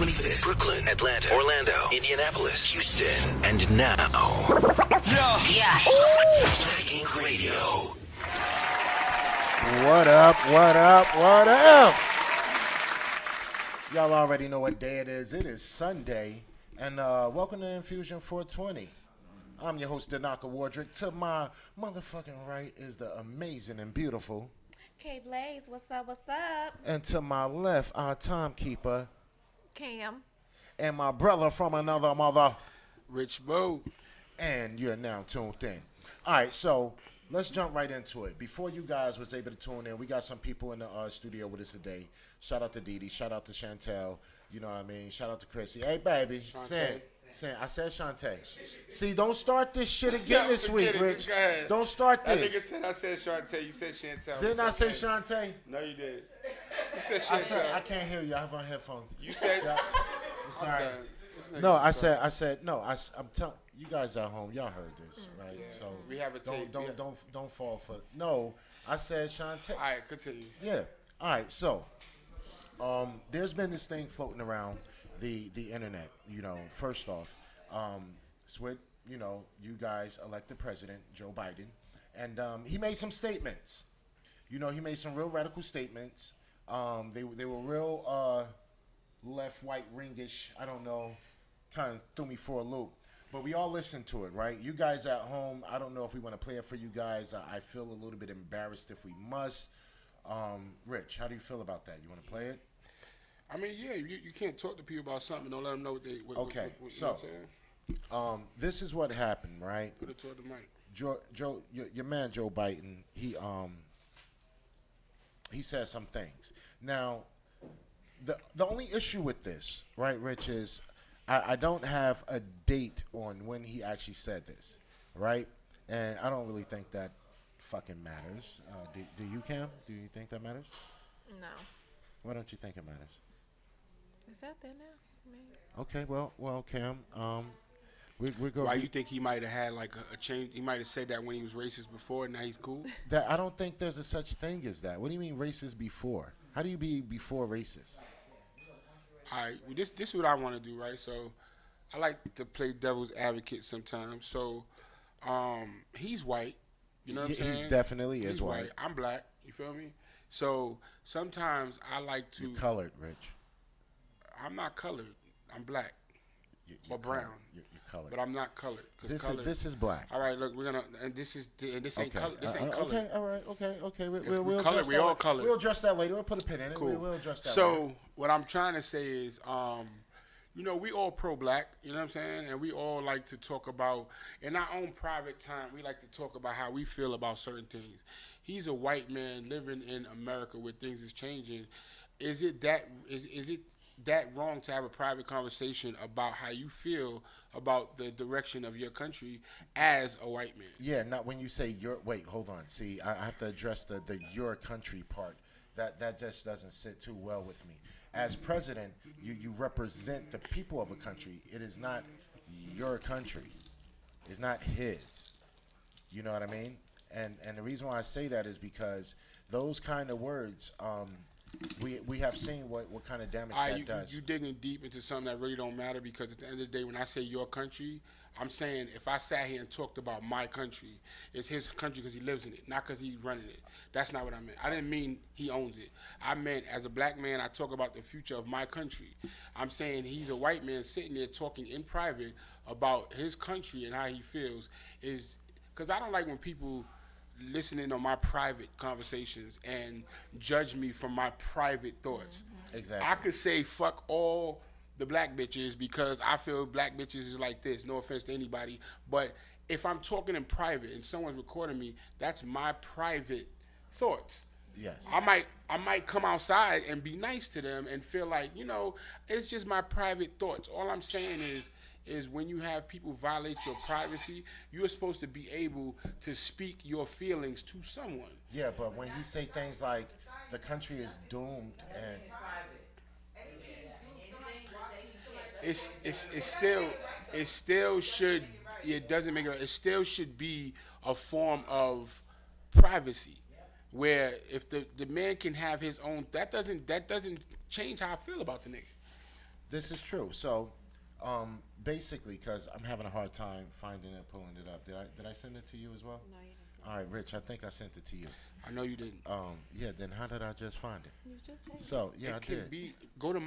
25th, Brooklyn, Atlanta, Orlando, Indianapolis, Houston, and now, Yeah. Black Ink Radio. What up, what up, what up? Y'all already know what day it is. It is Sunday, and welcome to Infusion 420. I'm your host, Danaka Wardrick. To my motherfucking right is the amazing and beautiful K Blaze, what's up, what's up? and to my left, our timekeeper, Cam. and my brother from another mother. Rich Bo. And you're now tuned in. All right, so let's jump right into it. Before you guys was able to tune in, we got some people in the studio with us today. Shout out to Dee Dee. Shout out to Chantel. You know what I mean? Shout out to Chrissy. Hey, baby. Sin. I said Shantae. See, don't start this shit again this week, Rich. Go ahead. Don't start That this. nigga said I said Shantae. You said Chantel. Didn't I say Shantae? No, you did. You said I Chantel. can't hear you. I have on headphones. You said. I'm sorry. No, I said, no. I'm telling you guys at home, y'all heard this, right? Yeah, so we have a tape. Don't fall for it. No, I said Shantae. All right, continue. Yeah. All right. So, there's been this thing floating around the internet. You know, first off, it's with you guys elected President Joe Biden, and he made some statements. You know, he made some real radical statements. They were real left, white, ringish. I don't know. Kind of threw me for a loop. But we all listened to it, right? You guys at home, I don't know if we want to play it for you guys. I feel a little bit embarrassed if we must. Rich, how do you feel about that? You want to play it? I mean, yeah, you can't talk to people about something. Don't let them know what they. Okay, what, so this is what happened, right? Put it toward the mic. Joe, your man Joe Biden, he said some things. Now, the only issue with this, right, Rich, is I don't have a date on when he actually said this, right? And I don't really think that fucking matters. Do you, Cam? Do you think that matters? No. Why don't you think it matters? Is that there now? Maybe. Okay, well, Cam, we're going. Why you think he might have had like a change? He might have said that when he was racist before, and now he's cool. That I don't think there's a such thing as that. What do you mean racist before? How do you be before racist? All right, well, this is what I want to do, right? So, I like to play devil's advocate sometimes. So, he's white. You know what I'm saying? He's definitely He's white. I'm black. You feel me? So sometimes I like to. You're colored, Rich. I'm not colored. I'm black or brown. You're colored. But I'm not colored. This is black. All right, look, we're gonna, and this ain't color. This ain't colored. Okay, all right, okay. We're We'll colored, address we that all later. colored. We'll address that later. We'll put a pin in it. Cool. We'll address that. So later. what I'm trying to say is, we all pro-black. You know what I'm saying? And we all like to talk about, in our own private time, we like to talk about how we feel about certain things. He's a white man living in America where things is changing. Is it that wrong to have a private conversation about how you feel about the direction of your country as a white man? Yeah, not when you say your. Wait, hold on. See, I have to address the your country part. That just doesn't sit too well with me. As president, you represent the people of a country. It is not your country. It's not his. You know what I mean? And the reason why I say that is because those kind of words, we have seen what kind of damage that does. You digging deep into something that really don't matter, because at the end of the day, when I say your country, I'm saying if I sat here and talked about my country, it's his country because he lives in it, not because he's running it. That's not what I meant. I didn't mean he owns it. I meant as a black man, I talk about the future of my country. I'm saying he's a white man sitting there talking in private about his country and how he feels, is because I don't like when people listening on my private conversations and judge me from my private thoughts. Exactly. I could say fuck all the black bitches because I feel black bitches is like this. No offense to anybody, but if I'm talking in private and someone's recording me, that's my private thoughts. Yes. I might come outside and be nice to them and feel like, it's just my private thoughts. All I'm saying is when you have people violate your privacy, you're supposed to be able to speak your feelings to someone. Yeah, but when you say things like the country is doomed and it still should, it doesn't make it still should be a form of privacy, where if the man can have his own, that doesn't change how I feel about the nigga. This is true. So, basically, because I'm having a hard time finding it, pulling it up. Did I send it to you as well? No, you didn't say All right, Rich. I think I sent it to you. I know you didn't. Yeah. Then how did I just find it? you just said So yeah, I It can did. be go to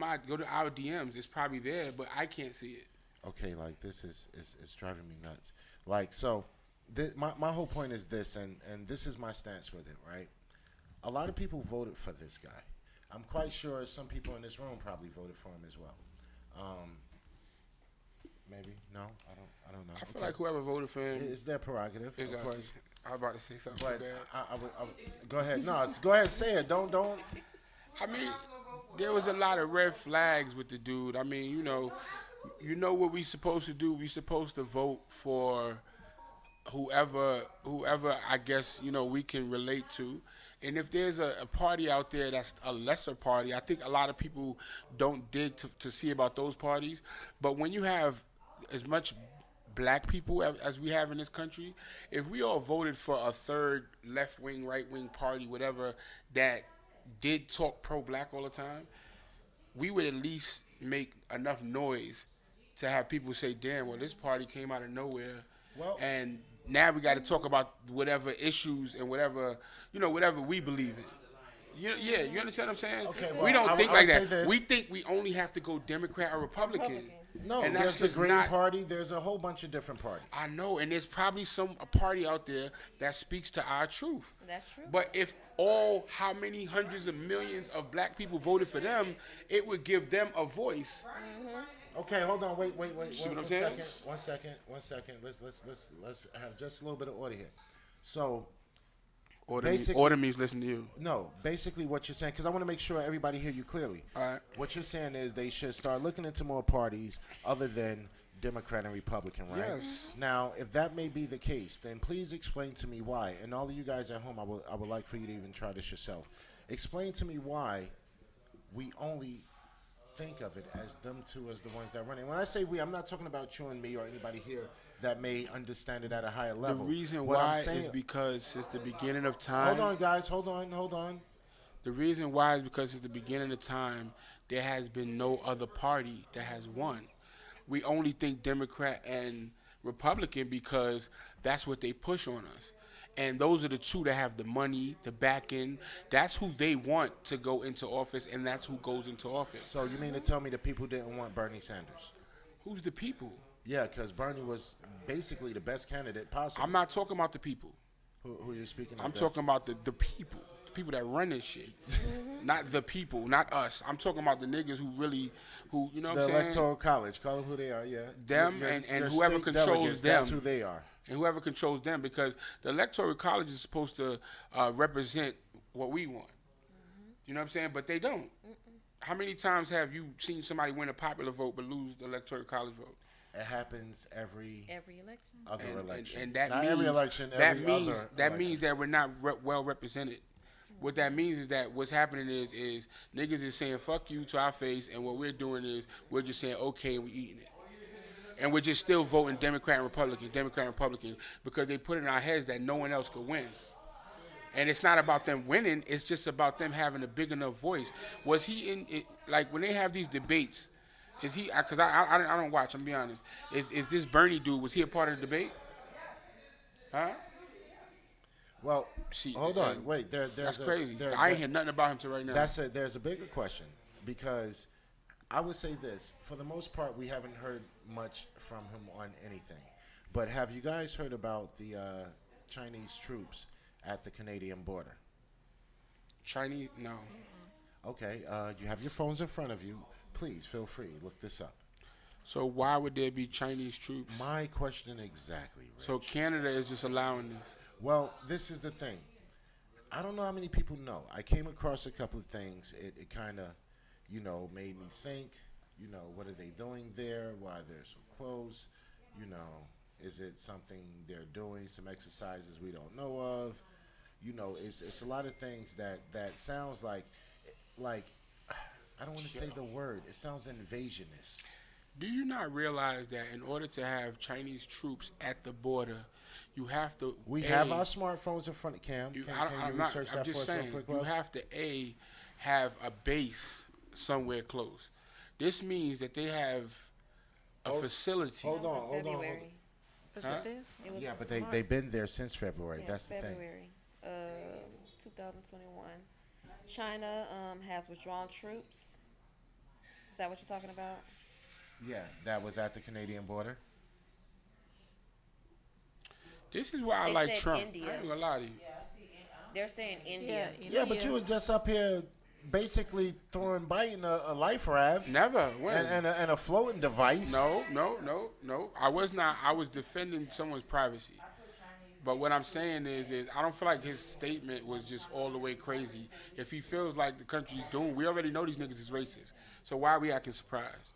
our DMs. It's probably there, but I can't see it. Okay, like this is driving me nuts. Like so, my whole point is this, and this is my stance with it. Right, a lot of people voted for this guy. I'm quite sure some people in this room probably voted for him as well. Maybe no, I don't know. I feel like whoever voted for him It's their prerogative, is of course. I was about to say something But bad. I would go ahead. No, go ahead. Say it. Don't. I mean, there was a lot of red flags with the dude. I mean, you know what we supposed to do? We supposed to vote for whoever I guess we can relate to. And if there's a party out there that's a lesser party, I think a lot of people don't dig to see about those parties. But when you have as much black people as we have in this country, if we all voted for a third left wing, right wing party, whatever, that did talk pro-black all the time, we would at least make enough noise to have people say, damn, well, this party came out of nowhere. Well, and now we got to talk about whatever issues and whatever we believe in. You understand what I'm saying? Okay, we well, don't think I'll like say that. this. We think we only have to go Democrat or Republican. No, and there's that's the just Green not. Party. There's a whole bunch of different parties. I know, and there's probably a party out there that speaks to our truth. That's true. But if how many hundreds of millions of black people voted for them, it would give them a voice. Okay, hold on. Wait. See what I'm One saying? second. Let's have just a little bit of order here. So, Basically- Order means listen to you. no, basically what you're saying, because I want to make sure everybody hear you clearly. All right. What you're saying is they should start looking into more parties other than Democrat and Republican, right? Yes. Now, if that may be the case, then please explain to me why. And all of you guys at home, I would like for you to even try this yourself. Explain to me why we only think of it as them two as the ones that run it. When I say we, I'm not talking about you and me or anybody here that may understand it at a higher The level. reason What I'm why saying- is because since the beginning of time. Hold on, guys. Hold on. The reason why is because since the beginning of time, there has been no other party that has won. We only think Democrat and Republican because that's what they push on us. And those are the two that have the money, the backing. That's who they want to go into office, and that's who goes into office. So you mean to tell me the people didn't want Bernie Sanders? Who's the people? Yeah, because Bernie was basically the best candidate possible. I'm not talking about the people. Who you're speaking of? I'm talking about the people. The people that run this shit. Not the people, not us. I'm talking about the niggas who you know what the I'm saying? Electoral College. Call them who they are, yeah. Them and whoever state controls delegates, them. That's who they are. And whoever controls them, because the Electoral College is supposed to represent what we want. You know what I'm saying? But they don't. How many times have you seen somebody win a popular vote but lose the Electoral College vote? It happens every election. other election. And that Not means every election. that Every means other that election. means that we're not well represented. What that means is that what's happening is niggas is saying fuck you to our face, and what we're doing is we're just saying okay and we're eating it. And we're just still voting Democrat and Republican, because they put in our heads that no one else could win. And it's not about them winning, it's just about them having a big enough voice. Was he in it, like when they have these debates, is he, because I don't watch, I'm gonna be honest. Is this Bernie dude, was he a part of the debate? Huh? Well, See, hold on. and Wait, That's crazy. I ain't hear nothing about him till right now. There's a bigger question, because I would say this. For the most part, we haven't heard much from him on anything. But have you guys heard about the Chinese troops at the Canadian border? Chinese? No. Okay, you have your phones in front of you. Please feel free. Look this up. So why would there be Chinese troops? My question exactly, Rich. So Canada is just allowing this. Well, this is the thing. I don't know how many people know. I came across a couple of things. It kind of, made me think, what are they doing there? Why they're so close? Is it something they're doing, some exercises we don't know of? It's a lot of things that sounds like, I don't want to say the word. It sounds invasionist. Do you not realize that in order to have Chinese troops at the border, you have to We have our smartphones in front of Cam. You, Can I'm you not. research I'm that just for us real saying quick, you love? have to have a base somewhere close. This means that they have a facility. Hold on. February. Was Huh? it this? It was Yeah, but March. they've been there since February. Yeah, That's the thing. February, 2021. China has withdrawn troops. Is that what you're talking about? Yeah, that was at the Canadian border. This is why I They like said Trump. India. I ain't gonna lie to you. They're saying India. Yeah, but you was just up here basically throwing Biden a life raft Never. When? and a floating device. No. I was not. I was defending someone's privacy. But what I'm saying is I don't feel like his statement was just all the way crazy. If he feels like the country's doomed, we already know these niggas is racist. So why are we acting surprised?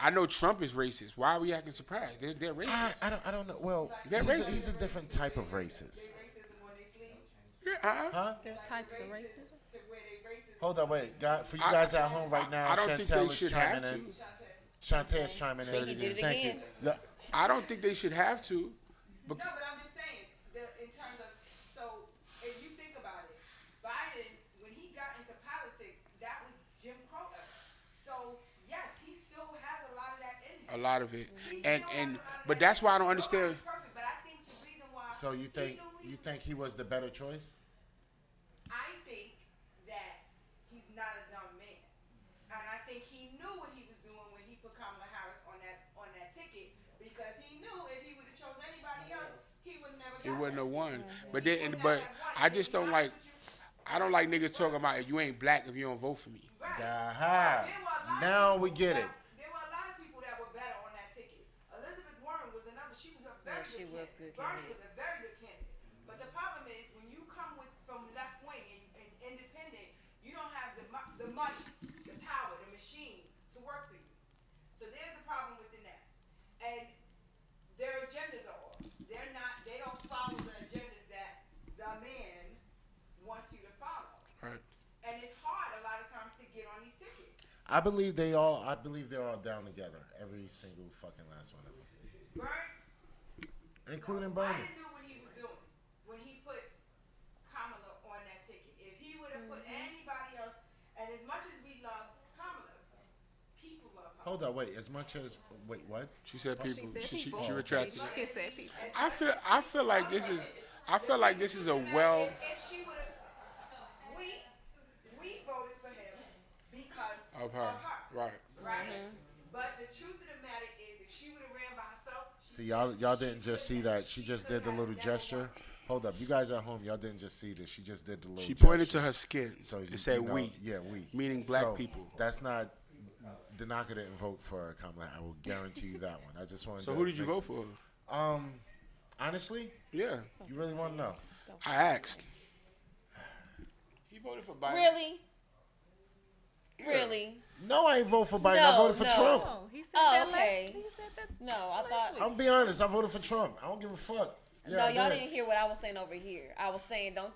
I know Trump is racist. Why are we acting surprised? They're racist. I don't know. Well, They're he's racist. he's a different type of racist. Yeah, Huh? There's types of racism. Hold on, wait. For you guys at home right now, I don't think they Chantel is should chiming have in. to. Shantae is chiming Say in. it again. Thank you. again. Yeah. I don't think they should have to. No, but I'm just saying, in terms of, so if you think about it, Biden, when he got into politics, that was Jim Crow era. So yes, he still has a lot of that in him. A lot of it. He And still has a lot of but that that's in why I him. don't understand. Nobody's perfect, but I think the reason why. So you think he was the better choice? I think that he's not a dumb man, and I think he knew what he was doing when he put Kamala Harris on that ticket, because he knew if he would have chose anybody else, he would never. He got wouldn't that have won. seat. But He then, would but not have won. I And just to be don't honest like. with you, I don't like niggas talking about you ain't black if you don't vote for me. right. Aha. There were a lot of Now we people get that- it. There were a lot of people that were better on that ticket. Elizabeth Warren was another. She was a very Yeah, she good was candidate. good Bernie candidate. was a very good candidate. But the problem is when you come from left wing and independent, you don't have the money, the power, the machine to work for you. So there's a problem within that. And their agendas are off. They're not. They don't follow the agendas that the man wants you to follow. Right. And it's hard a lot of times to get on these tickets. I believe they're all down together. Every single fucking last one of them, including Bernie. Biden knew what he was doing when he put Kamala on that ticket. If he would have put anybody else, and as much as we love Kamala, people love her. Hold on, wait. As much as what? She said people. She said people. She retracted it. She said people. I feel like this is. I feel like this is a well. If she would have, we voted for him because Of her. Right. right? But the truth of the matter is, if she would have ran by herself, See, y'all didn't just see that. She just did the little gesture. Hold up, you guys at home, y'all didn't just see this. She just did the little. She pointed gesture. to her skin. So It said we. Yeah, we. Meaning black So, people. That's not. Danaka didn't vote for Kamala. I will guarantee you that one. I just wanted. So to who did you make- vote for? Honestly, Yeah. you really want to know? I asked. He voted for Biden. Really? Really? No, I ain't vote for Biden. I No, voted for no. Trump. Oh, he said Oh, that okay. last. He said that. No, I thought. I'm gonna be honest. I voted for Trump. I don't give a fuck. Yeah, No, I y'all did. didn't hear what I was saying over here. I was saying don't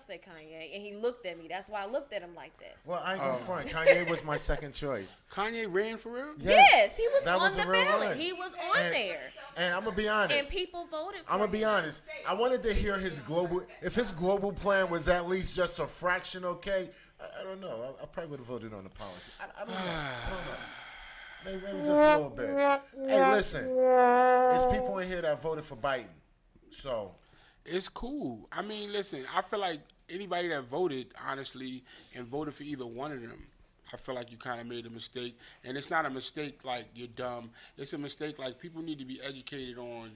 say Kanye, and he looked at me. That's why I looked at him like that. Well, I ain't gonna front. Kanye was my second choice. Kanye ran for real? Yes, he was that on was the a real ballot. run. He was on And- there, And I'm gonna be honest. and people voted for I'm gonna him. be honest. I wanted to hear his global. If his global plan was at least just a fraction okay, I don't know. I probably would have voted on the policy. I don't know. I don't know. Maybe just a little bit. Hey, listen. There's people in here that voted for Biden. So It's cool. I mean, listen, I feel like anybody that voted, honestly, and voted for either one of them, I feel like you kind of made a mistake. And it's not a mistake like you're dumb. It's a mistake like people need to be educated on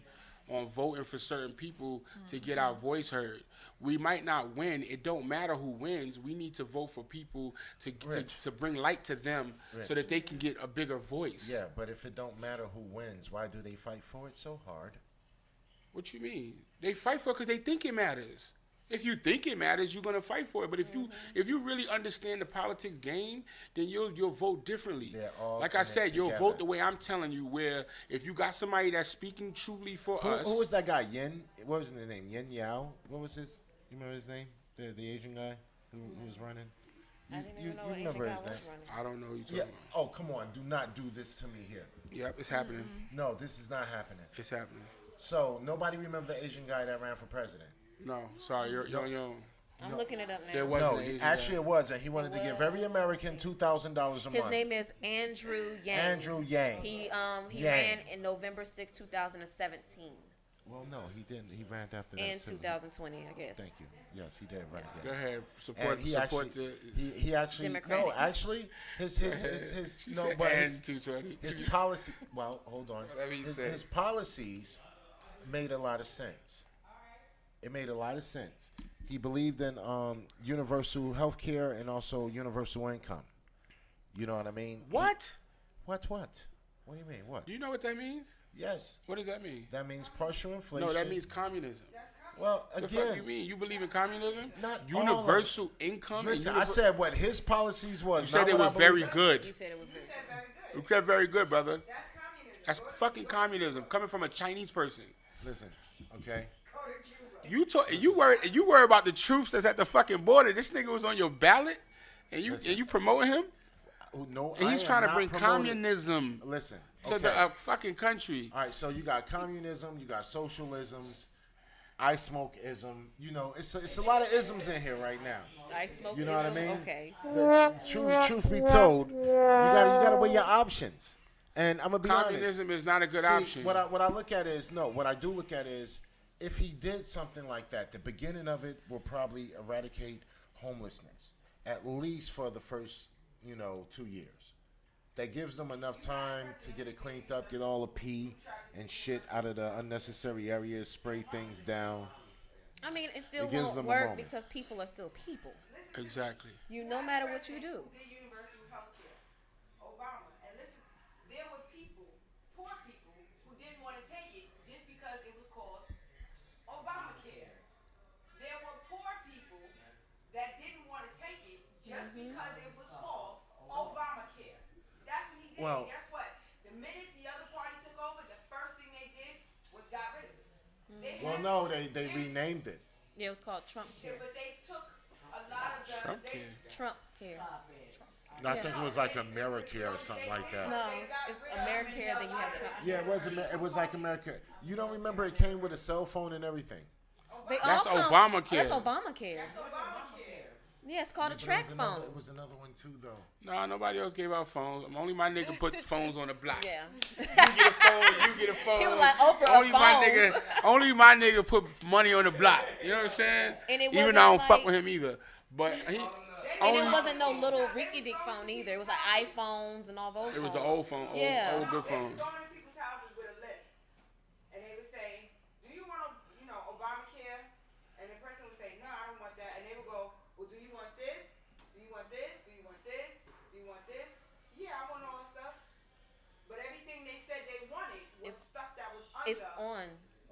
voting for certain people to get our voice heard. We might not win. It don't matter who wins. We need to vote for people to bring light to them so that they can get a bigger voice. yeah, but if it don't matter who wins, why do they fight for it so hard? What you mean? They fight for it because they think it matters. If you think it matters, you're gonna fight for it. But if you really understand the politics game, then you'll vote differently. They're all like I said, connected you'll together. vote the way I'm telling you. Where if you got somebody that's speaking truly for us, Who was that guy? Yin? What was his name? Yin Yao? What was his? You remember his name? The Asian guy who was running. I didn't even know what Asian remember guy his was name? running. I don't know who you talking Yeah. about. Oh, come on. Do not do this to me here. Yep, it's happening. No, this is not happening. It's happening. So nobody remember the Asian guy that ran for president. No, sorry, you're on your own. I'm looking it up now. There wasn't No, an Asian actually guy. it was, and he wanted to give every American $2,000 a His month. name is Andrew Yang. Andrew Yang. He Yang. ran in November 6, 2017. Well, no, he didn't. He ran after that. In too. 2020, I guess. Thank you. Yes, he did run Go again. ahead. And he Support actually, the. he actually Democratic. no, actually his no, but And 220. his policy. Well, hold on. Whatever he said. His policies made a lot of sense. It made a lot of sense. He believed in universal health care and also universal income. You know what I mean? What? What? What do you mean? What? Do you know what that means? Yes. What does that mean? That means partial inflation. No, that means communism. Well, What the fuck again, you mean? You believe in communism? Not all of Universal income? and listen, I said what his policies was. You said not they what were I believe very in. good. You said it was very You said very good. You said very good, brother. That's communism. That's fucking communism coming from a Chinese person. Listen, okay. Go to Cuba. You worry about the troops that's at the fucking border. This nigga was on your ballot, and you promoting him, Oh, no, and he's I am trying to not bring promoting- communism Listen, to okay. the fucking country. All right, so you got communism, you got socialisms, I smoke ism. You know, it's a lot of isms in here right now. I smoke. You know what I mean? Okay. The truth be told, you gotta weigh your options. And I'm gonna be Communism honest. is not a good See, option. What I look at is what I do look at is if he did something like that, the beginning of it will probably eradicate homelessness, at least for the first 2 years. That gives them enough time to get it cleaned up, get all the pee and shit out of the unnecessary areas, spray things down. I mean, it still It gives won't them a work moment. because people are still people. Exactly. No matter what you do. Who did universal health care? Obama. And listen, there were people, poor people, who didn't want to take it just because it was called Obamacare. There were poor people that didn't want to take it just because it was called Obamacare. That's what he did. Well- Guess what? The minute the other party took over, the first thing they did was got rid of it. They Well, had- no, they renamed it. Yeah, it was called Trump Yeah, care. but they took a lot of the. Trump they, care. Trump care. I think it was like AmeriCare or something like that. No, it's AmeriCare. Then you have Trump. Yeah, it was like America. You don't remember it came with a cell phone and everything. They That's all come- Obamacare. That's Obamacare. Obamacare. Yeah, it's called a But track it phone. was another one too, though. No, nobody else gave out phones. Only my nigga put phones on the block. Yeah. You get a phone. You get a phone. He was like Oprah Only my phones. nigga. Only my nigga put money on the block. You know what I'm saying? And it Even though I don't wasn't fuck like- with him either. But he. And it wasn't no little rinky-dink phone either. It was like iPhones and all those. It was the phones. old phone. Yeah. Old good They phone. would go into people's houses with a list, and they would say, "Do you want, Obamacare?" And the person would say, "No, I don't want that." And they would go, "Well, do you want this? Do you want this? Do you want this? Do you want this?" Yeah, I want all this stuff. But everything they said they wanted was stuff that was under It's on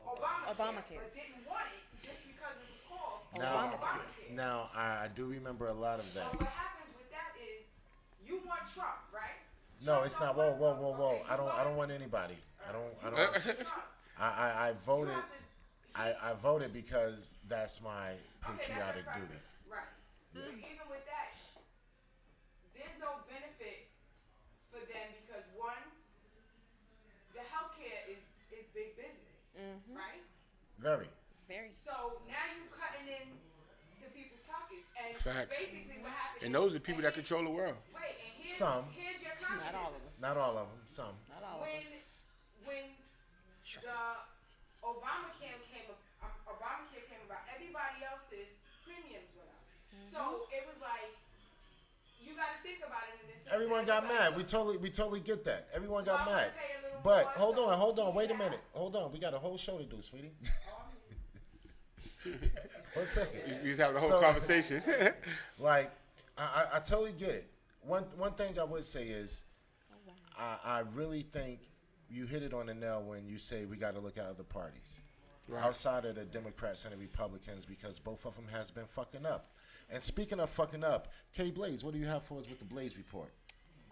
Obamacare. but didn't want it just because it was called Now, Obamacare. now I do remember a lot of So that. what happens with that is, you want Trump, right? No, it's not. Whoa, whoa, whoa, whoa! Okay, I don't want anybody. I don't. I voted. I voted because that's my patriotic duty. Right. Even with that, there's no benefit for them because one, the healthcare is big business, right? Very. Very. So now you cutting in to people's pockets, and Facts. basically what happens. And those are the people that control the world. Wait, and here's, Some. Here's your Not all of us. Not all of them. Some. Not all of us. When the Obamacare came about, everybody else's premiums went up. So it was like, you got to think about it in this. Everyone got mad. We totally get that. Everyone got mad. But hold on. Wait a minute. Hold on. We got a whole show to do, sweetie. 1 second. We was having a whole So- conversation. Like, I totally get it. One thing I would say is, I really think you hit it on the nail when you say we got to look at other parties outside of the Democrats and the Republicans because both of them has been fucking up. And speaking of fucking up, K Blaze, what do you have for us with the Blaze report?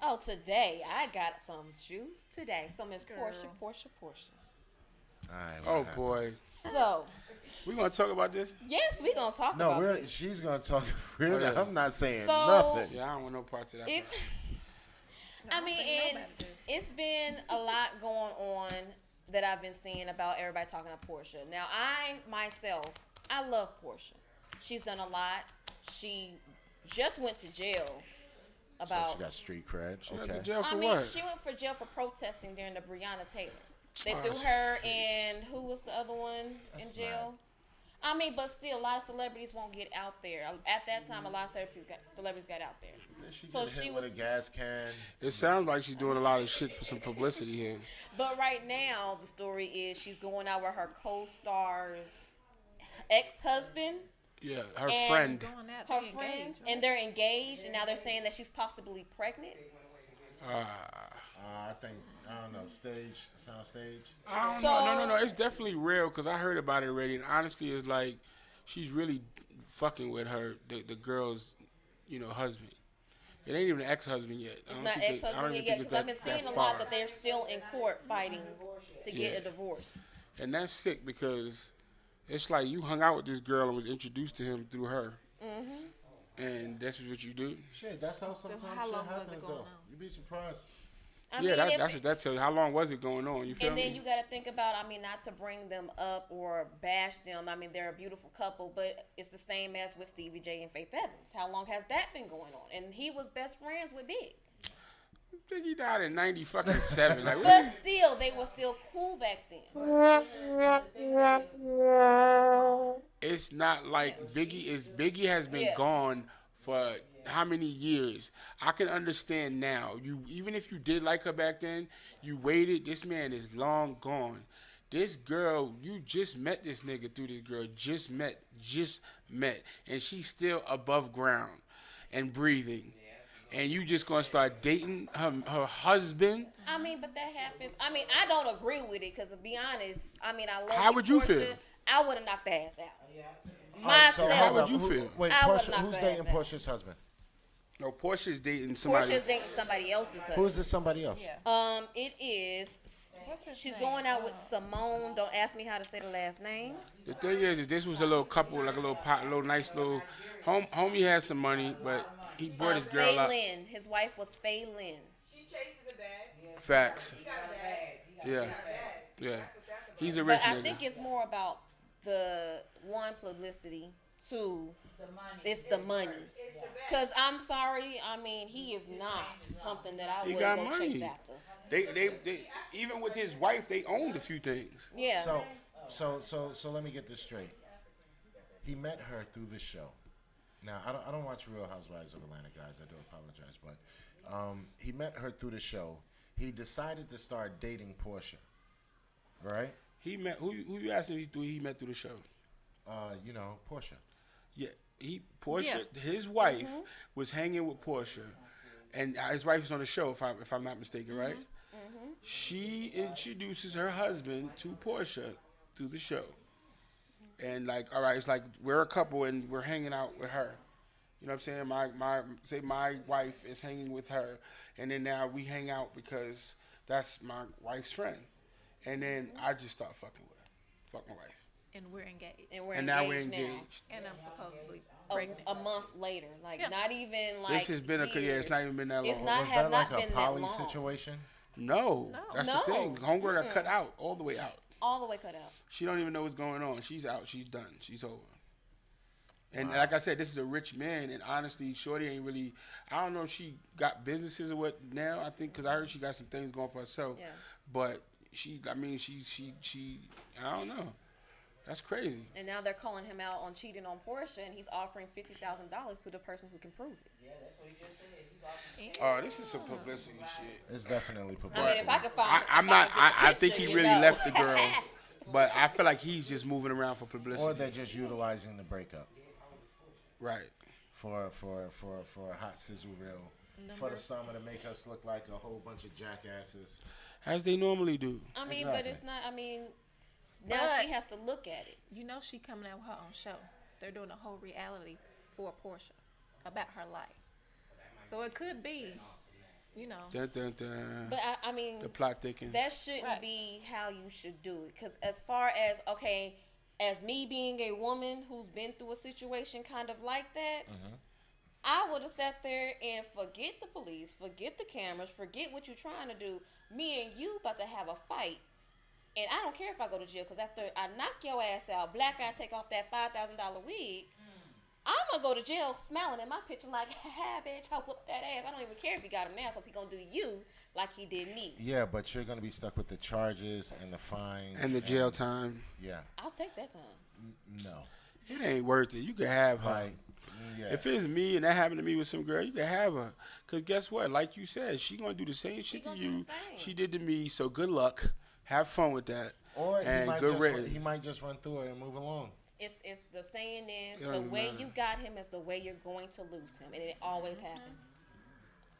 Oh, today I got some juice today. So Miss Portia. All right, Oh boy, So we gonna talk about this? yes, we gonna talk No, about this. she's gonna talk. Really, yeah. I'm not saying So- nothing. Yeah, I don't want no parts of that. It's. I mean, and it's been a lot going on that I've been seeing about everybody talking to Portia. Now, I myself, I love Portia. She's done a lot. She just went to jail about. So she got street cred. She went to Okay. jail for I mean, what? she went for jail for protesting during the Breonna Taylor. They Oh, threw that's her fake. and who was the other one in That's jail? I mean, but still, a lot of celebrities won't get out there. At that time, a lot of celebrities got out there. Did she So get hit she with was- a gas can? It sounds like she's doing a lot of shit for some publicity here. But right now, the story is she's going out with her co-star's ex-husband, Yeah, her And- friend. Doing that, her they friend, engaged, right? and they're engaged, and now they're saying that she's possibly pregnant. I think, I don't know, sound stage. I don't So- know. No. It's definitely real because I heard about it already. And honestly, it's like she's really fucking with the girl's, husband. It ain't even an ex-husband yet. It's not ex-husband yet because I've been seeing a lot that they're still in court fighing to get Yeah. a divorce. And that's sick because it's like you hung out with this girl and was introduced to him through her. Mm-hmm. And that's what you do? Shit, that's how sometimes how shit long was it happens, going though. on? You'd be surprised. I Yeah, mean, that's what that tells you. How long was it going on? You feel and me? then you got to think about, I mean, not to bring them up or bash them. I mean, they're a beautiful couple, but it's the same as with Stevie J and Faith Evans. How long has that been going on? And he was best friends with Big. Biggie died in 90-7. Like, what But you- still, they were still cool back then. it's not like Biggie has been Yeah. gone for how many years? I can understand now. Even if you did like her back then, you waited. This man is long gone. This girl, you just met this nigga through this girl. Just met. And she's still above ground and breathing. And you just gonna start dating her husband? I mean, but that happens. I mean, I don't agree with it because, to be honest, I mean, I love How would you Portia. feel? I would have knocked the ass out. All right, so Myself. how hold would up. you feel? Wait, I would Portia, knock who's her dating ass out. Portia's husband? No, Portia's dating somebody. Portia's dating somebody else's husband. Who is this somebody else? It is. his She's name? going out with Simone. Don't ask me how to say the last name. The thing is, that this was a little couple, like a little nice little. Homie had some money, but he brought his girl Faye up. Lynn. His wife was Faye Lynn. She chases a bag. Facts. He got a bag. Yeah. Yeah. That's about. He's a rich But I nigga. think it's more about the one publicity. Two, it's the money. It's the bag. Cause I'm sorry, I mean he is not something that I He would got go money. chase after. They even with his wife, they owned a few things. Yeah. So let me get this straight. He met her through the show. Now I don't watch Real Housewives of Atlanta, guys. I do apologize, but he met her through the show. He decided to start dating Portia, right? He met who you asking who he met through the show? Portia. Yeah, Portia. His wife was hanging with Portia, and his wife was on the show. If I'm not mistaken, right? She introduces her husband to Portia through the show, and like, all right, it's like we're a couple and we're hanging out with her. You know what I'm saying? My wife is hanging with her, and then now we hang out because that's my wife's friend, and then I just start fucking with her, fuck my wife, And we're engaged. and we're and engaged now we're engaged. And I'm supposedly now. pregnant. A month later, like Yeah. not even like. This has been years. it's not even been that long. It's not Was have that not like a been poly that long. situation? No, that's No. the thing. Homegirl got cut out all the way out. All the way cut out. She don't even know what's going on. She's out. She's done. She's over. And like I said, this is a rich man, and honestly, Shorty ain't really. I don't know if she got businesses or what now. I think because I heard she got some things going for herself. Yeah. But she. I don't know. That's crazy. And now they're calling him out on cheating on Portia, and he's offering $50,000 to the person who can prove it. Oh, this is some publicity shit. It's definitely I publicity. mean, if I could find, I'm if not. could get the I think picture, he you really know. left the girl, but I feel like he's just moving around for publicity. Or they're just utilizing the breakup Right. for a hot sizzle reel for the summer to make us look like a whole bunch of jackasses. As they normally do. I mean, Exactly. but it's not. I mean, now But- she has to look at it. You know she coming out with her own show. They're doing a whole reality for Portia about her life. So it could be, Dun, dun, dun. But I mean, The plot thickens. that shouldn't Right. be how you should do it. Because as far as, okay, as me being a woman who's been through a situation kind of like that, I would have sat there and forget the police, forget the cameras, forget what you're trying to do. Me and you about to have a fight. And I don't care if I go to jail, because after I knock your ass out, black eye take off that $5,000 wig, I'm gonna go to jail smiling at my picture like, ha, bitch, I whooped that ass. I don't even care if he got him now because he gonna do you like he did me. Yeah, but you're gonna be stuck with the charges and the fines And the jail time. Yeah, I'll take that time. no, It ain't worth it. You can have her. like, yeah. If it's me and that happened to me with some girl, you can have her. Because guess what? Like you said, she going to do the same shit to gonna do you the same. she did to me. So good luck. Have fun with that. Or and good riddance. he might just run through it and move along. It's the saying is It the don't way matter. you got him is the way you're going to lose him, and it always happens.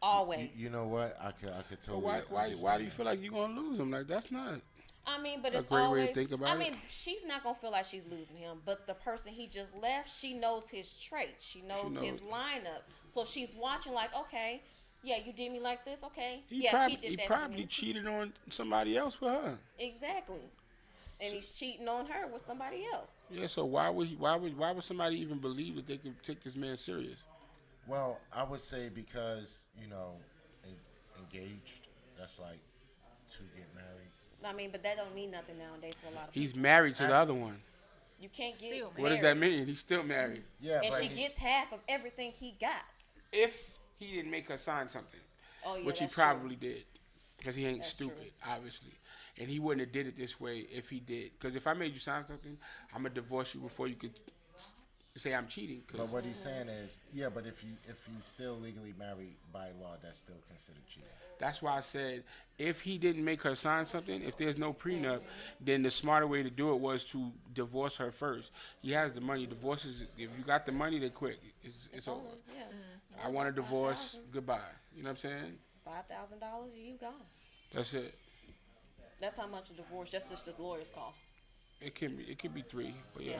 Always. You know what? I could totally. Why do understand you feel like you're going to lose him? Like, that's not. I mean, but A it's great way to always. think about I it. mean, she's not gonna feel like she's losing him, but the person he just left, she knows his traits. She knows his lineup. So she's watching like, okay, yeah, you did me like this, okay, He yeah, probably, he did he that probably to me. cheated on somebody else with her. Exactly. And he's cheating on her with somebody else. Yeah, so why would somebody even believe that they could take this man serious? Well, I would say because engaged. That's like to get married. I mean, but that don't mean nothing nowadays to a lot of people. He's married to the other one. You can't get Still What does that mean? He's still married. Yeah, And but she gets half of everything he got. If he didn't make her sign something, Oh yeah, which he that's probably did, because he ain't That's stupid, true. obviously. And he wouldn't have did it this way if he did. Because if I made you sign something, I'm gonna divorce you before you could say I'm cheating. 'Cause But what he's saying is, yeah, but if he's still legally married by law, that's still considered cheating. that's why I said if he didn't make her sign something, if there's no prenup, then the smarter way to do it was to divorce her first. He has the money. Divorces, if you got the money, they quick. It's over. Yeah. I want a divorce. Goodbye. You know what I'm saying? $5,000, you gone. That's it. That's how much a divorce. That's just the lawyers cost. It could be 3, but yeah.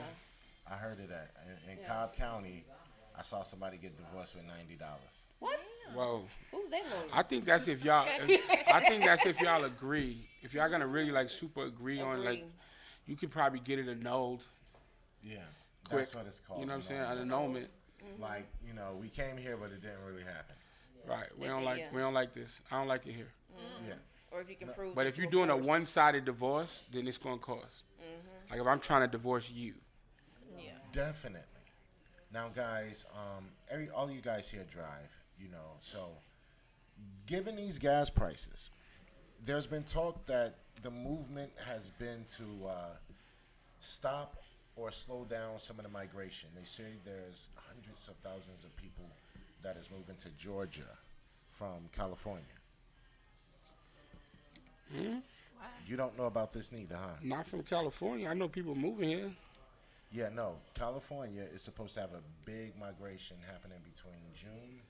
I heard of that in Cobb County. I saw somebody get divorced with $90. What? Whoa. Who's that lawyer? I think that's if y'all. I think that's if y'all agree. If y'all gonna really like super agree on like, Agree. you could probably get it annulled Yeah, quick. that's what it's called. You know what I'm saying? An annulment. Like, we came here, but it didn't really happen. Right. We don't Yeah. like. We don't like this. I don't like it here. Yeah. Or if you can prove. But that if you you're were doing a forced. one-sided divorce, then it's gonna cost. Like if I'm trying to divorce you. Yeah. Definitely. Now, guys, all you guys here drive, so given these gas prices, there's been talk that the movement has been to stop or slow down some of the migration. They say there's hundreds of thousands of people that is moving to Georgia from California. You don't know about this neither, huh? Not from California. I know people moving here. Yeah, no. California is supposed to have a big migration happening between June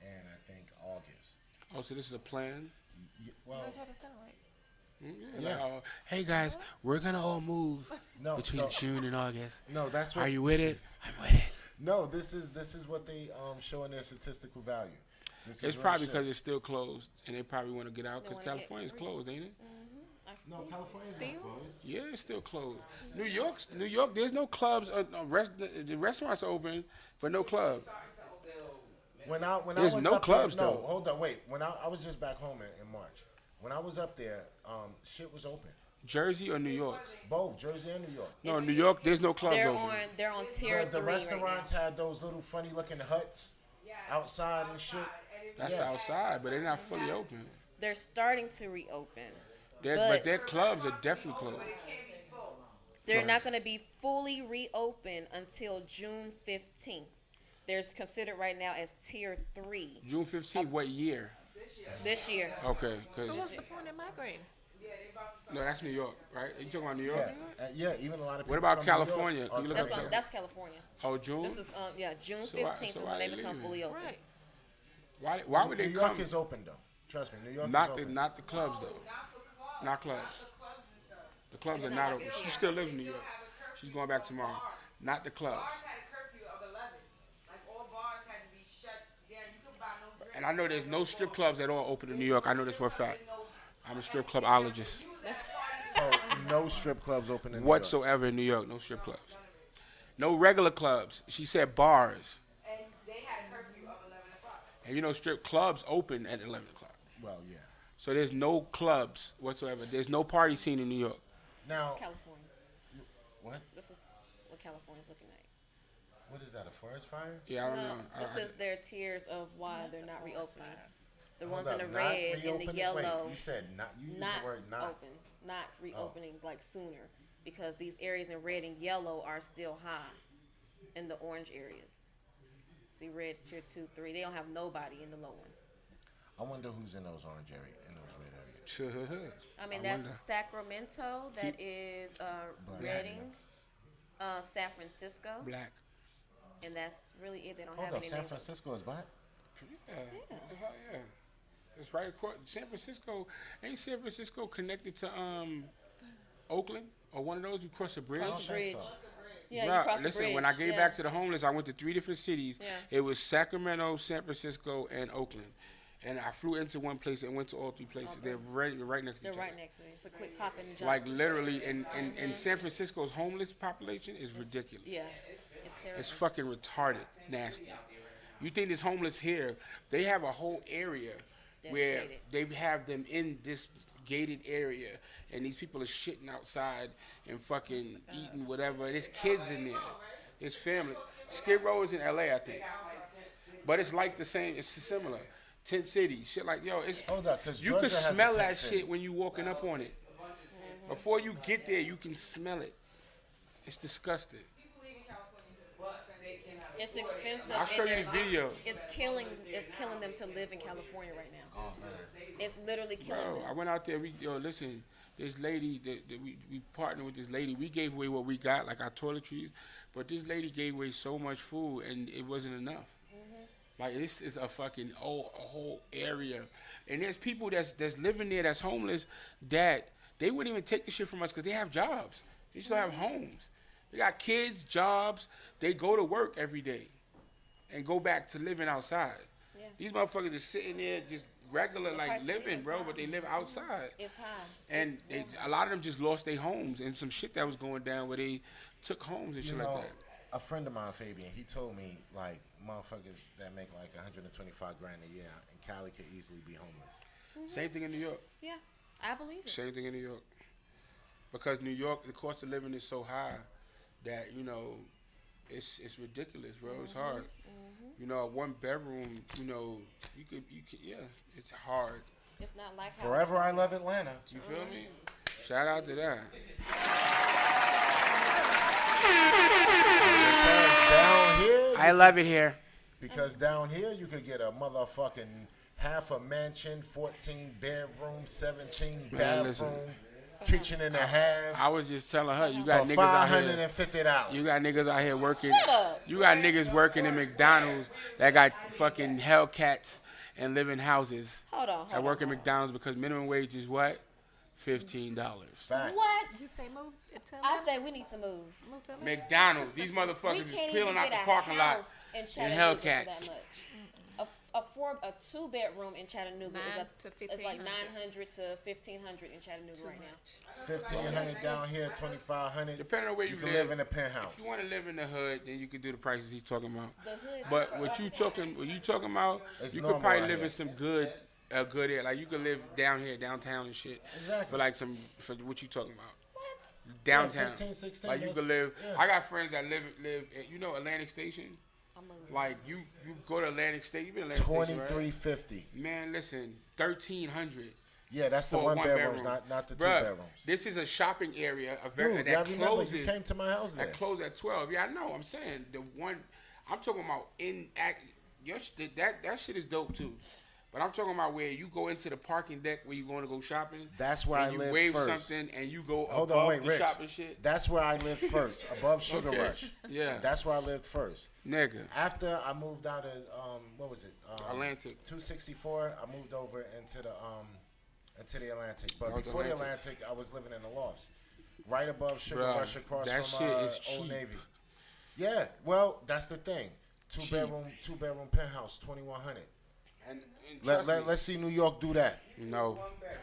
and I think August. Oh, so this is a plan. Well, That's what it sounds like. Like, hey guys, we're gonna all move no. between June and August. No, that's what. Are you with it? I'm with it. No, this is what they show in their statistical value. This is It's real probably shit. because it's still closed and they probably want to get out because wanna get California's free. closed, ain't it? No, California's Still? not closed. Yeah, it's still closed. New York. There's no clubs. The restaurants are open, but no club. When I There's was no up clubs, there, no, though. hold on, wait. When I was just back home in March. When I was up there, shit was open. Jersey or New York? Both Jersey and New York. No, New York. There's no clubs They're open. on tier The 3 restaurants had those little funny looking huts outside and shit. That's Yeah. outside, but they're not fully open. They're starting to reopen. But their clubs are definitely closed. They're not going to be fully reopened until June 15th. They're considered right now as tier 3 June 15th. What year? this year. Okay, So because what's the point in migrating? no, that's New York, right? You talking about New York? Yeah, even a lot of people. What about from New York California? are You look That's up coming. that's California. Oh, June. This is June So why- 15th so is why when they they become leaving? fully open. Right. Why would New they York come? is open though. Trust me, New York Not is the open. not the clubs though. Not clubs. The clubs are not open. She still lives in New York. She's going back tomorrow. Not the clubs. Bars had a curfew of 11. Like all bars had to be shut down. You could buy no drink. And I know there's no strip clubs at all open in New York. I know this for a fact. I'm a strip clubologist. So no strip clubs open in New York. Whatsoever in New York, no strip clubs. No regular clubs. She said bars. And they had a curfew of 11 o'clock. And you know strip clubs open at 11 o'clock. Well, yeah. So there's no clubs whatsoever. There's no party scene in New York. Now, California. what? This is what California's looking at. What is that? A forest fire? Yeah, I don't No, know. it says there are tiers of why they're not reopening. The ones Hold in the up, not red and the reopening? yellow. Wait, you said not. You used Not the word not. open, not reopening like sooner, because these areas in red and yellow are still high in the orange areas. See, red's tier 2, 3. They don't have nobody in the low one. I wonder who's in those orange area, in those red areas. I mean, I that's wonder. Sacramento. That is Redding, San Francisco, Black. and that's really it. They don't Hold have up, any San names. Francisco is black. Yeah. Hell yeah. It's right across San Francisco. Ain't San Francisco connected to Oakland or one of those? You cross a bridge. I don't think Bridge. so. Yeah, Bruh, you cross listen, the bridge. when I gave yeah. back to the homeless, I went to 3 different cities. Yeah. It was Sacramento, San Francisco, and Oakland. And I flew into one place and went to all 3 places. They're right next to They're each right other. next to me. It's a quick hop and jump. Like literally, and San Francisco's homeless population is ridiculous. Yeah, it's terrible. It's fucking retarded, nasty. You think there's homeless here? They have a whole area where Dedicated. they have them in this gated area, and these people are shitting outside and fucking eating whatever. There's kids in there. There's family. Skid Row is in LA, I think. But it's like the same. It's similar. Tent City, shit like yo. It's Hold up, 'cause you Georgia can has a smell tent that city. shit when you walking up on it. Before you get there, you can smell it. It's disgusting. It's expensive. I'll show and you the video. It's killing them to live in California right now. Oh man. It's literally killing Bro, I them. went out there. Listen, this lady that we partnered with this lady. We gave away what we got, like our toiletries, but this lady gave away so much food and it wasn't enough. Like this is a fucking a whole area, and there's people that's living there that's homeless that they wouldn't even take the shit from us because they have jobs. They still have homes. They got kids, jobs. They go to work every day, and go back to living outside. Yeah. These motherfuckers are sitting there just regular price like of living, living's bro, high. but they live outside. It's high. And a lot of them just lost their homes and some shit that was going down where they took homes and You shit know, like that. a friend of mine, Fabian, he told me like motherfuckers that make like 125 grand a year in Cali could easily be homeless. Same thing in New York. Yeah, I believe it. Same thing in New York. Because New York, the cost of living is so high that, you know, it's ridiculous, bro. It's hard. You know, a 1 bedroom, you know, you could, yeah, it's hard. It's not like how Forever I love Atlanta. You feel me? Shout out to that. Down here, I love it here. because down here you could get a motherfucking half a mansion, 14 bedroom, 17 Man, bathroom, listen. kitchen and a half I was just telling her, you got for niggas out here. $550. You got niggas out here working. Shut up. You got niggas working in McDonald's that got fucking Hellcats and live in houses. Hold on. That work at McDonald's because minimum wage is what? $15. Fact. What? You say move to I Atlanta? say we need to move. Move to Atlanta? McDonald's. These We motherfuckers is can't peeling even out get the a parking lot house in in Chattanooga for Hellcats. that much. A 2-bedroom in Chattanooga is 9 up to It's like 1,500. 900 to 1,500 in Chattanooga right now. 1,500 down here, 2,500. Depending on where you can live. live in a penthouse. If you want to live in the hood, then you can do the prices he's talking about. The hood. But what you talking about, It's you could normal probably out live here. in some good area. Like you could live down here, downtown and shit. Exactly. For like for what you talking about. What? Downtown. 15, 16, like you that's- could live. yeah. I got friends that live at, you know, Atlantic Station. I'm a, Like you go to Atlantic Station. You been Atlantic Station, right? 2350. Man, listen, 1,300. Yeah, that's the for one one bedrooms, bedroom. not the two Bruh, bedrooms. This is a shopping area, Dude, that I remember closes. you came to my house there. That closed at 12. Yeah, I know. I'm saying the one. I'm talking about your shit. That shit is dope too. But I'm talking about where you go into the parking deck where you going to go shopping. That's where and I you lived wave first. something and you go Hold above on, wait, the Rich. shopping shit. That's where I lived first, above Sugar Okay. Rush. Yeah. That's where I lived first. Nigga. After I moved out of what was it? Atlantic. 264. I moved over into the Atlantic. But Oh, the before the Atlantic. Atlantic, I was living in the lofts, right above Sugar Bruh, Rush, across that from shit is Old cheap. Navy. Yeah, well, that's the thing. Two Cheap. bedroom penthouse, 2,100. And trust me, Let's see New York do that. no.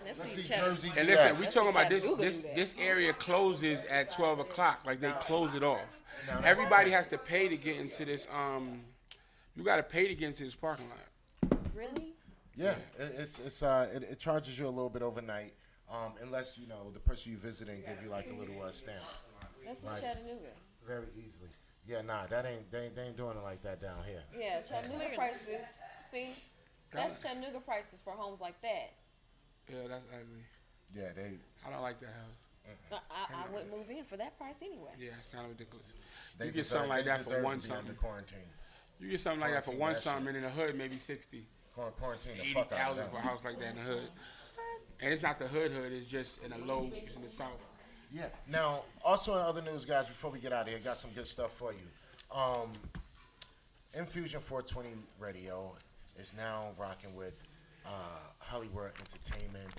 let's Let's see see Chattanooga. Jersey do And listen, that. we Let's talking see about this Chattanooga do that. this area closes at 12 o'clock. Like they close it off. Now, that's- Everybody has to pay to get into this. You got to pay to get into this parking lot. Really? Yeah, it charges you a little bit overnight, unless the person you visiting give you like a little stamp. That's in Right. Chattanooga. Very easily. Yeah, nah, they ain't doing it like that down here. Yeah, Chattanooga prices. See, that's Chattanooga prices for homes like that. Yeah, that's ugly. Yeah, they. I don't like that house. I wouldn't move in for that price anyway. Yeah, it's kind of ridiculous. They You get deserve- something like they that for deserve one to be under something. quarantine. You get something like that for Quarantine one that something, shit. and in the hood maybe 60. Quarantine the fuck out of 80,000 them. for a house like that in the hood. And it's not the hood. It's just in a low. It's in the south. Yeah. Now, also in other news, guys, before we get out of here, got some good stuff for you. Infusion 420 Radio is now rocking with Hollywood Entertainment.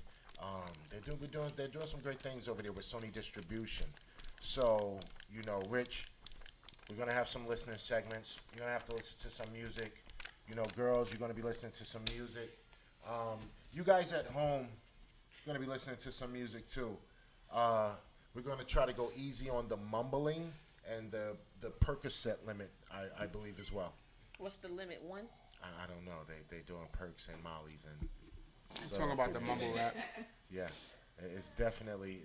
They're doing some great things over there with Sony Distribution. So, Rich, we're gonna have some listening segments. You're gonna have to listen to some music. Girls, you're gonna be listening to some music. You guys at home, gonna be listening to some music too. We're gonna try to go easy on the mumbling and the Percocet limit, I believe as well. What's the limit? 1? I don't know. They doing perks and mollies and. I'm talking about the mumble rap. Yeah, it's definitely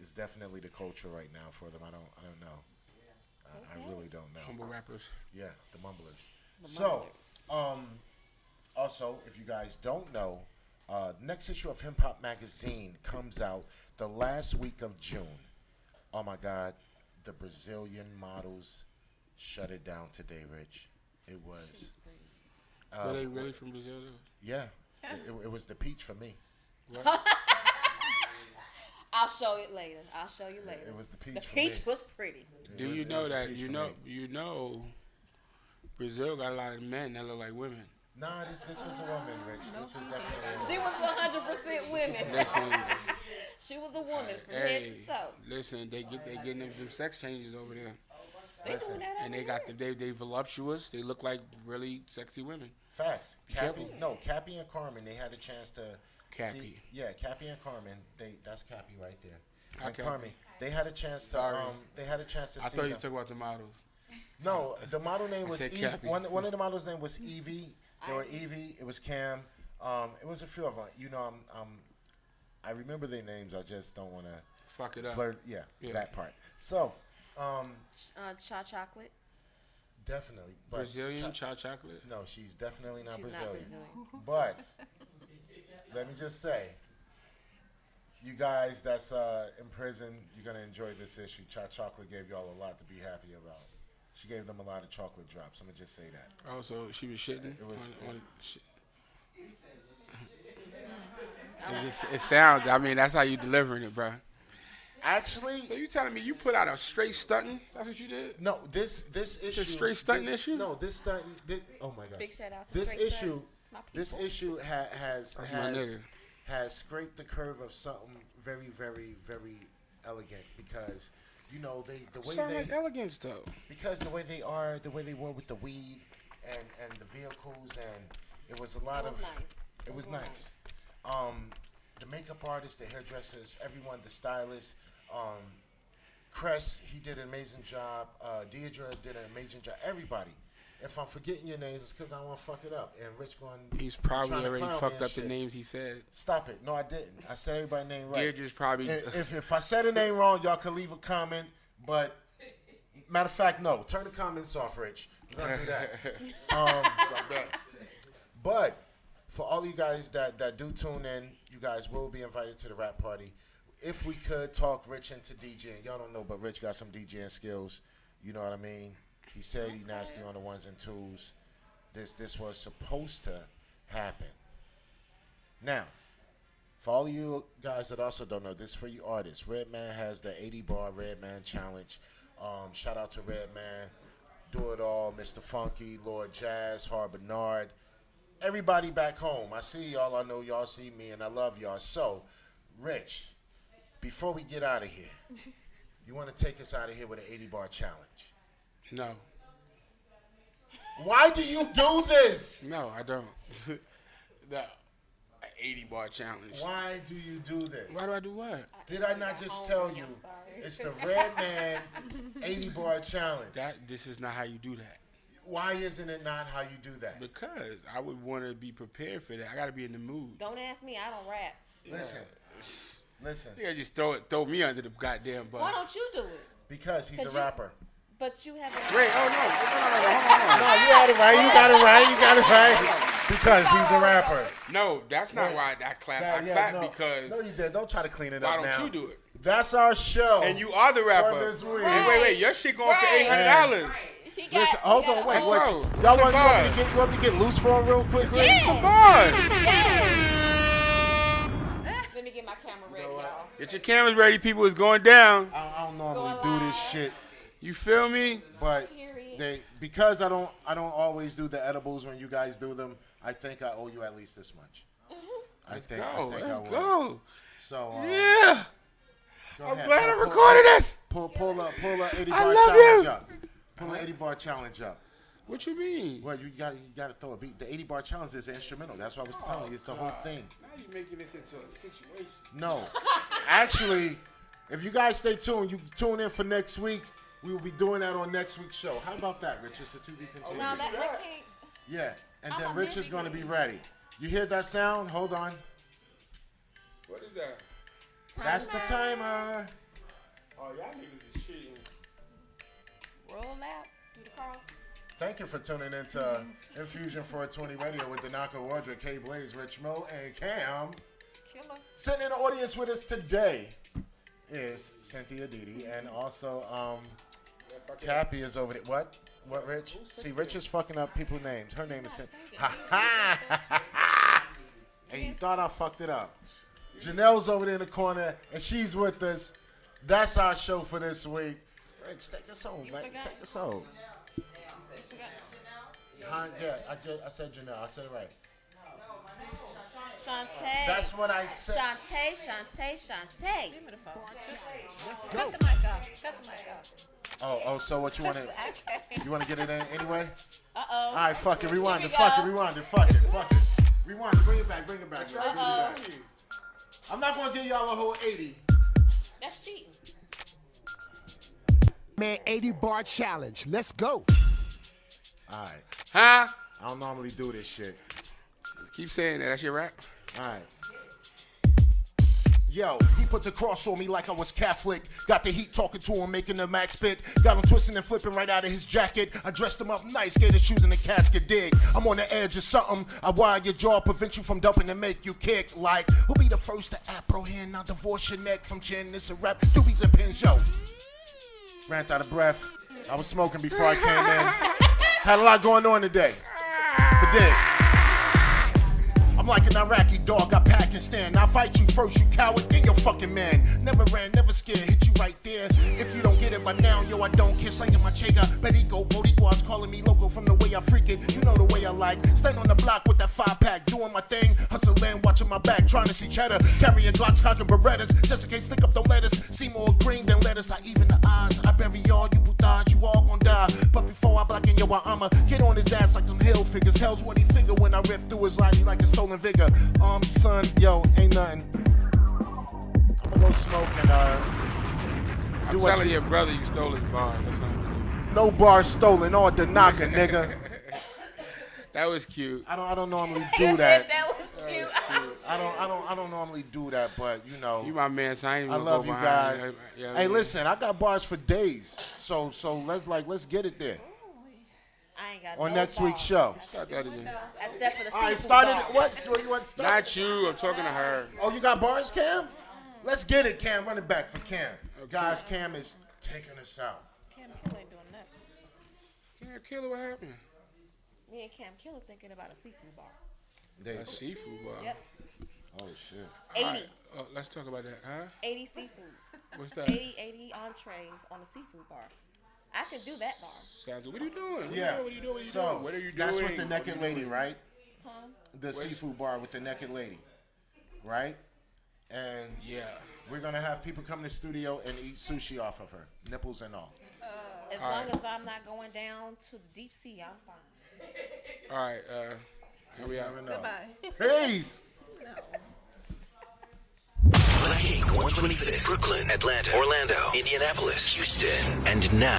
the culture right now for them. I don't know. I really don't know. Mumble rappers. Yeah, the mumblers. So, also, if you guys don't know, next issue of Hip Hop Magazine comes out the last week of June. Oh my God, the Brazilian models shut it down today, Rich. It was. Were they really from Brazil though? Yeah, it was the peach for me. I'll show it later. I'll show you later. It was the peach. The for peach me. was pretty. Do you know that Brazil got a lot of men that look like women? Nah, this was a woman, Rich. This was definitely a woman. She was 100% women. Listen, She was a woman from head to toe. listen, they getting them sex changes over there, They doing that and over they got here. they voluptuous. They look like really sexy women. Facts. careful. Cappy and Carmen, they had a chance to Cappy. see. Yeah, Cappy and Carmen, that's Cappy right there. And Okay. Carmen, they had a chance to Sorry. they had a chance to I see thought you them. talking about the models. No, the model name was said Evie. Cappy. One of the models' name was Evie. They were Evie. It was Cam. It was a few of them. I remember their names. I just don't want to Fuck it up. blur. Yeah, that part. So, Cha chocolate. definitely. But Brazilian chocolate. No, she's definitely not She's Brazilian. not Brazilian. But let me just say, you guys that's in prison, you're gonna enjoy this issue. Chocolate gave y'all a lot to be happy about. She gave them a lot of chocolate drops. I'm gonna just say that. Oh, so she was shitting. It was- It sounds. I mean, that's how you delivering it, bro. Actually, So you telling me you put out a straight stunting? That's what you did? no. This issue. straight stunting issue? No, this stunting. This. Oh my gosh. Big shout out to This Straight issue. Stunting. It's my This people. issue has That's my nigga. has scraped the curve of something very, very, very elegant because the way Sound they like elegance though. because the way they were with the weed and the vehicles, and it was a lot It was of nice. it was nice. The makeup artists, the hairdressers, everyone, the stylists, Cress, he did an amazing job. Deidre did an amazing job. Everybody. If I'm forgetting your names, it's because I want to fuck it up. And Rich going. He's probably trying to already clown me fucked and up the shit. names he said. Stop it. No, I didn't. I said everybody's name right. Deirdre's probably. If I said a name wrong, y'all can leave a comment. But matter of fact, no. Turn the comments off, Rich. We're gonna do that. But for all you guys that do tune in, you guys will be invited to the rap party. If we could talk Rich into DJing, y'all don't know, but Rich got some DJing skills. You know what I mean? He said he nasty on the ones and twos. This was supposed to happen. Now, for all you guys that also don't know, this is for you artists. Redman has the 80 bar Redman challenge. Shout out to Redman, Do It All, Mr. Funky, Lord Jazz, Har Bernard, everybody back home. I see y'all. I know y'all see me, and I love y'all. So, Rich, before we get out of here, you want to take us out of here with an 80 bar challenge? No. Why do you do this? No, I don't. The 80 bar challenge. Why do you do this? Why do I do what? Did I not just tell you? It's the Redman 80 bar challenge. This is not how you do that. Why isn't it not how you do that? Because I would want to be prepared for that. I got to be in the mood. Don't ask me. I don't rap. Listen. You gotta just throw me under the goddamn bus. Why don't you do it? Because he's a 'Cause you- rapper. But you haven't. Wait, oh no, hold on. No, you had it right. You got it right. Because he's a rapper. No, that's not why I clap. I clap because. No, you did. Don't try to clean it why up now. Why don't you do it? That's our show. And you are the rapper. For this week. Wait. Your shit going for $800. Listen, hold on, wait. Go. Y'all want me to get loose for him real quick? Yeah. Some bars. Let me get my camera ready, y'all. Get your cameras ready, people. It's going down. I don't normally do this shit. You feel me? But because I don't always do the edibles when you guys do them. I think I owe you at least this much. Let's I will. go. So yeah. I'm ahead. glad I recorded this. Pull a 80 I bar love challenge you. up. Pull an 80 bar challenge up. What you mean? Well, you gotta throw a beat. The 80 bar challenge is an instrumental. That's what I was telling you. It's the whole thing. Now you're making this into a situation. No, actually, if you guys stay tuned, you tune in for next week. We will be doing that on next week's show. How about that, Rich? It's a to be continued. No, that can't. Yeah, and then Rich is going to be ready. You hear that sound? Hold on. What is that? That's the timer. Oh, y'all niggas is cheating. Roll out. Do the Carl. Thank you for tuning in to Infusion 420 Radio with Danaka Wardra, K Blaze, Rich Mo, and Cam. Killer. Sitting in the audience with us today is Cynthia Didi, and also Cappy is over there. What? What, Rich? See, Rich is fucking up people's names. Her name is Cynthia. Ha ha! And you thought I fucked it up. Janelle's over there in the corner, and she's with us. That's our show for this week. Rich, take us home, man. Take us home. Yeah, I said Janelle. I said it right. Shantae. That's what I said. Shantae. Give me the phone. Let's go. Cut the mic off. Cut the mic off. Oh, so what you want to? Okay. You want to get it in anyway? Uh-oh. All right, fuck it. Rewind Here it. we Fuck go. it. Rewind it. Fuck it. Fuck it. Rewind it. Bring it back. Bring it back. Bring it back. I'm not gonna give y'all a whole 80. That's cheating. Man, 80 bar challenge. Let's go. All right. Huh? I don't normally do this shit. Keep saying that. That's your rap? All right. Yo, he put the cross on me like I was Catholic. Got the heat talking to him, making the max spit. Got him twisting and flipping right out of his jacket. I dressed him up nice, gave his shoes in the casket. Dig, I'm on the edge of something. I wire your jaw, prevent you from dumping and make you kick. Like, who'll be the first to apprehend? I'll divorce your neck from chin. This a rap, doobies and pins, yo. Ran out of breath. I was smoking before I came in. Had a lot going on today. But dig. I'm like an Iraqi dog, I pack and stand. I'll fight you first, you coward, then you're fucking man. Never ran, never scared, hit you right there. If you don't get it by now, yo, I don't care. Slanging my chega, Perico, Boricua's calling me loco from the way I freak it. You know the way I like. Stand on the block with that 5-pack, doing my thing. Hustling, watching my back, trying to see cheddar. Carrying Glocks, cocking Berettas, just in case stick up the lettuce. See more green than lettuce, I even the eyes. I bury all you putas, you all gon' die. But before I block in, yo, I'ma get on his ass like them hill figures. Hell's what he figure when I rip through his body like a stolen vigor. Son, yo, ain't nothing. I'm gonna go smoke and I'm telling your brother you stole his bar. That's what I'm gonna do. No bar stolen, all the knocker, nigga. That was cute. I don't normally do that. That was cute. I don't normally do that, but you know. You my man, so I ain't even I gonna love go you behind guys. you. Yeah, Hey, yeah. listen, I got bars for days. So let's get it there. I ain't got On no next balls. week's show. Start that again. Except for the All right, seafood started. bar. What story you want to start? Not you. I'm talking to her. Oh, you got bars, Cam? Let's get it, Cam. Run it back for Cam. Guys, Cam is taking us out. Cam Killer ain't doing nothing. Yeah, Killer, what happened? Me and Cam Killer thinking about a seafood bar. A seafood bar. Yep. Oh, shit. 80. All right, let's talk about that, huh? 80 seafoods. What's that? 80 entrees on a seafood bar. I can do that bar. Sounds good. What are you doing? Yeah. What are you doing? What are you So, doing? What are you doing? that's with the What naked are you lady, doing? right? Huh? The seafood bar with the naked lady, right? And Yeah. we're gonna have people come to the studio and eat sushi off of her, nipples and all. As long as I'm not going down to the deep sea, I'm fine. All right. Here we are. Never know. Goodbye. Peace. Black Ink 125th, Brooklyn, Atlanta, Orlando, Indianapolis, Houston, and now